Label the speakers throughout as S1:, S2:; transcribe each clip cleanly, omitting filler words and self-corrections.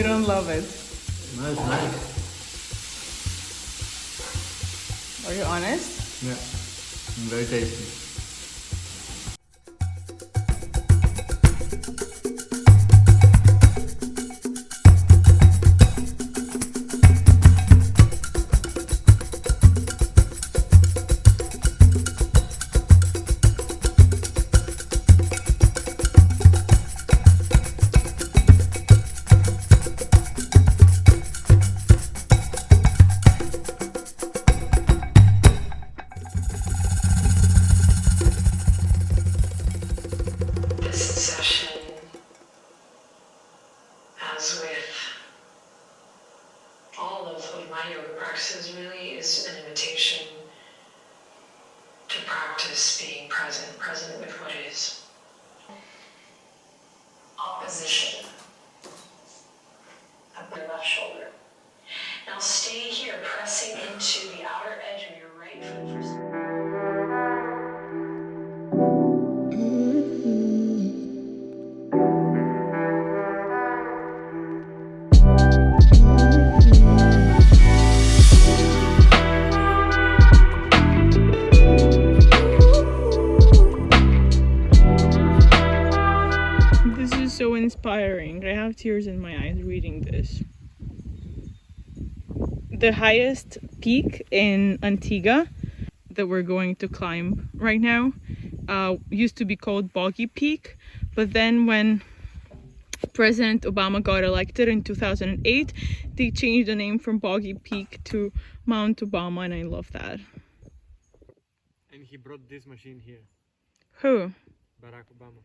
S1: You don't love it.
S2: No, it's nice.
S1: Are you honest?
S2: Yeah, very tasty.
S3: Really is an invitation to practice being present with what is. Opposition at the left shoulder. Now stay here, pressing into the outer edge of your right foot for some.
S1: So inspiring. I have tears in my eyes reading this. The highest peak in Antigua that we're going to climb right now used to be called Boggy Peak, but then when President Obama got elected in 2008, they changed the name from Boggy Peak to Mount Obama, and I love that.
S2: And he brought this machine here.
S1: Who?
S2: Barack Obama.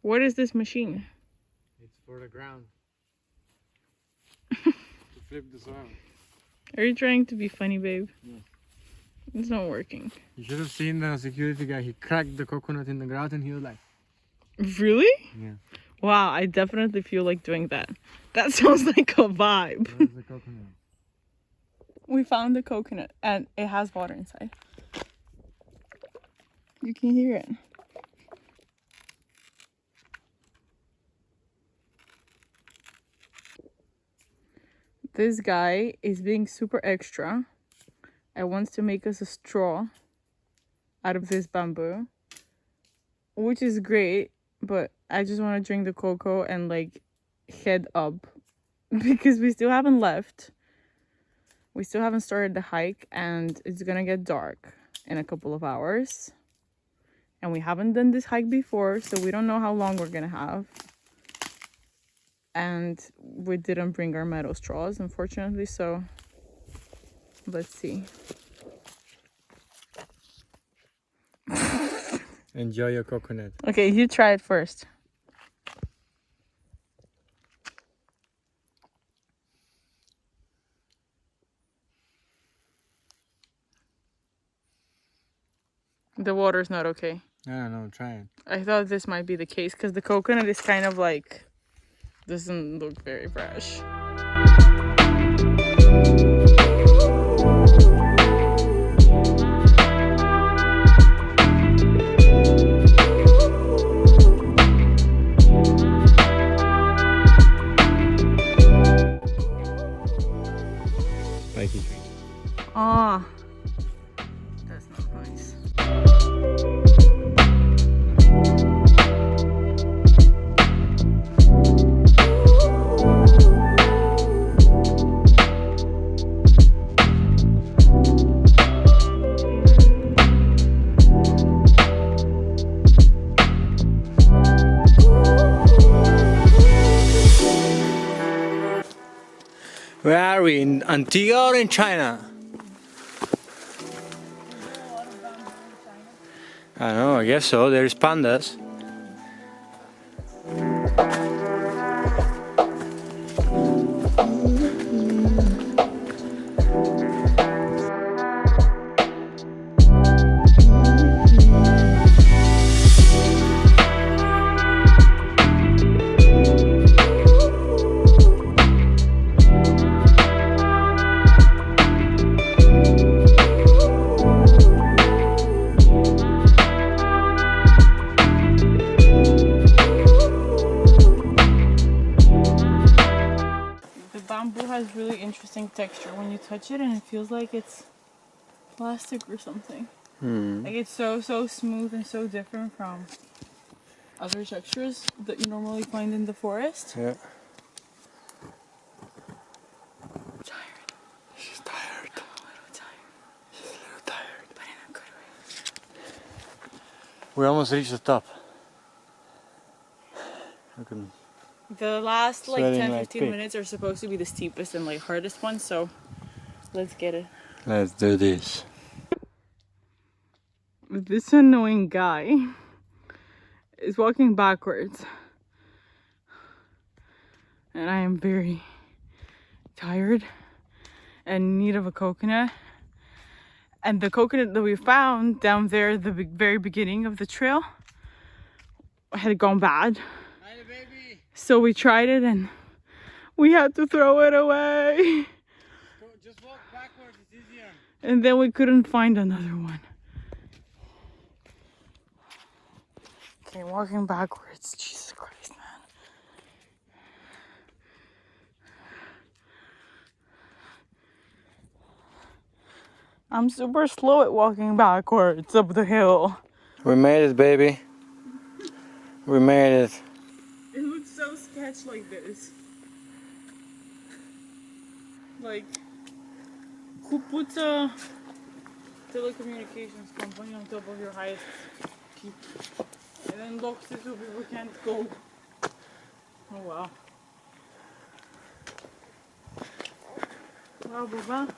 S1: What is this machine?
S2: It's for the ground. To flip the soil.
S1: Are you trying to be funny, babe?
S2: Yeah.
S1: It's not working.
S2: You should have seen the security guy. He cracked the coconut in the ground and he was like...
S1: Really?
S2: Yeah.
S1: Wow, I definitely feel like doing that. That sounds like a vibe.
S2: Where's the coconut?
S1: We found the coconut and it has water inside. You can hear it. This guy is being super extra and wants to make us a straw out of this bamboo, which is great, but I just want to drink the cocoa and like head up because we still haven't left. We still haven't started the hike and it's gonna get dark in a couple of hours. And we haven't done this hike before, so we don't know how long we're gonna have. And we didn't bring our metal straws, unfortunately, so let's see.
S2: Enjoy your coconut.
S1: Okay, you try it first. The water's not okay.
S2: I don't know, try it.
S1: I thought this might be the case because the coconut is kind of like, doesn't look very fresh.
S2: Like it.
S1: Ah, that's not nice.
S2: Where are we? In Antigua or in China? I don't know, I guess so. There's pandas.
S1: bamboo has really interesting texture when you touch it, and it feels like it's plastic or something. Like it's so smooth and so different from other textures that you normally find in the forest.
S2: Yeah.
S1: Tired.
S2: She's tired.
S1: A little tired.
S2: She's a little tired.
S1: But in a good way.
S2: We almost reached the top. Look at
S1: The last like
S2: Sweating
S1: 10,
S2: like
S1: 15
S2: pig.
S1: minutes are supposed to be the steepest and like hardest ones, so let's get it.
S2: Let's do this.
S1: This annoying guy is walking backwards. And I am very tired and in need of a coconut. And the coconut that we found down there at the very beginning of the trail had gone bad.
S2: Hi, baby.
S1: So we tried it and we had to throw it away.
S2: Just walk backwards, it's easier.
S1: And then we couldn't find another one. Okay, walking backwards. Jesus Christ, man. I'm super slow at walking backwards up the hill.
S2: We made it, baby. We made it.
S1: It looks so sketch like this. Like, who puts a telecommunications company on top of your highest peak and then locks it so people can't go? Oh wow. Wow, Baba.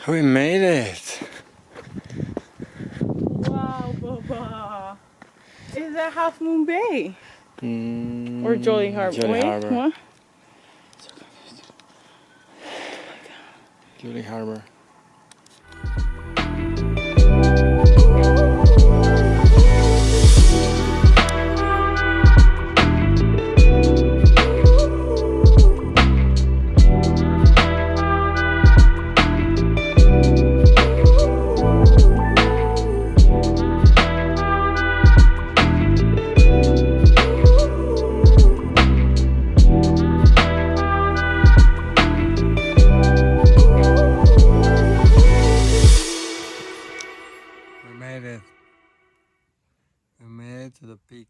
S2: We made it.
S1: Wow, Baba. Is that Half Moon Bay? Or Jolly Harbour?
S2: Jolly
S1: Wait,
S2: Harbour.
S1: what?
S2: Jolly Harbour. We made it to the peak.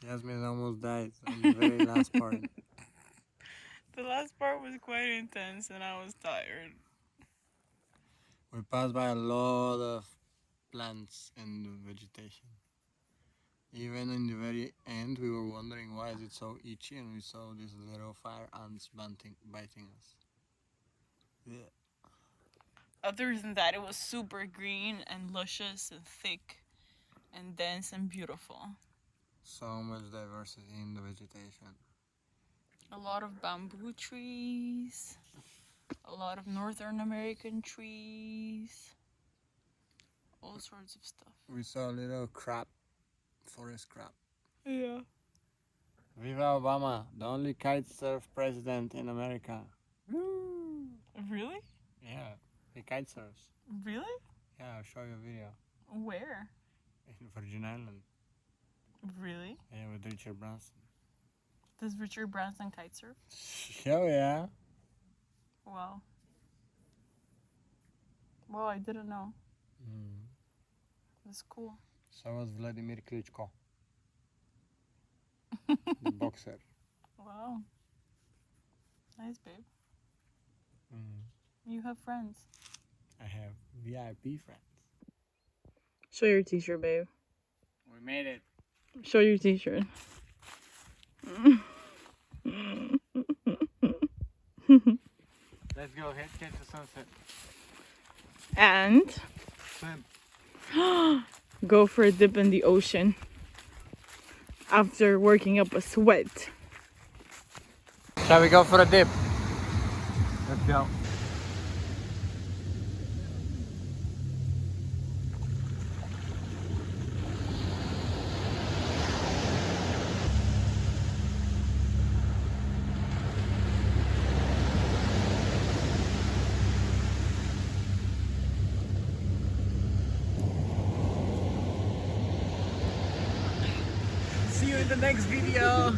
S2: Yasmin almost died on the very last part.
S1: The last part was quite intense and I was tired.
S2: We passed by a lot of plants and vegetation. Even in the very end, we were wondering why is it so itchy, and we saw these little fire ants biting us. Yeah.
S1: Other than that, it was super green and luscious and thick and dense and beautiful.
S2: So much diversity in the vegetation.
S1: A lot of bamboo trees, a lot of Northern American trees, all sorts of stuff.
S2: We saw a little crab, forest crab.
S1: Yeah.
S2: Viva Obama, the only kitesurf president in America. Woo!
S1: Really?
S2: Yeah, he kitesurfs.
S1: Really?
S2: Yeah, I'll show you a video.
S1: Where?
S2: In Virgin Island.
S1: Really?
S2: Yeah, with Richard Branson.
S1: Does Richard Branson kitesurf?
S2: Hell yeah.
S1: Wow. Wow, I didn't know. That's cool.
S2: So was Vladimir Klitschko. The boxer.
S1: Wow. Nice, babe. You have friends.
S2: I have VIP friends.
S1: Show your t-shirt, babe.
S2: We made it.
S1: Show your t-shirt.
S2: Let's go ahead, catch the sunset.
S1: And
S2: Swim.
S1: go for a dip in the ocean after working up a sweat.
S2: Shall we go for a dip? Let's go. in the next video.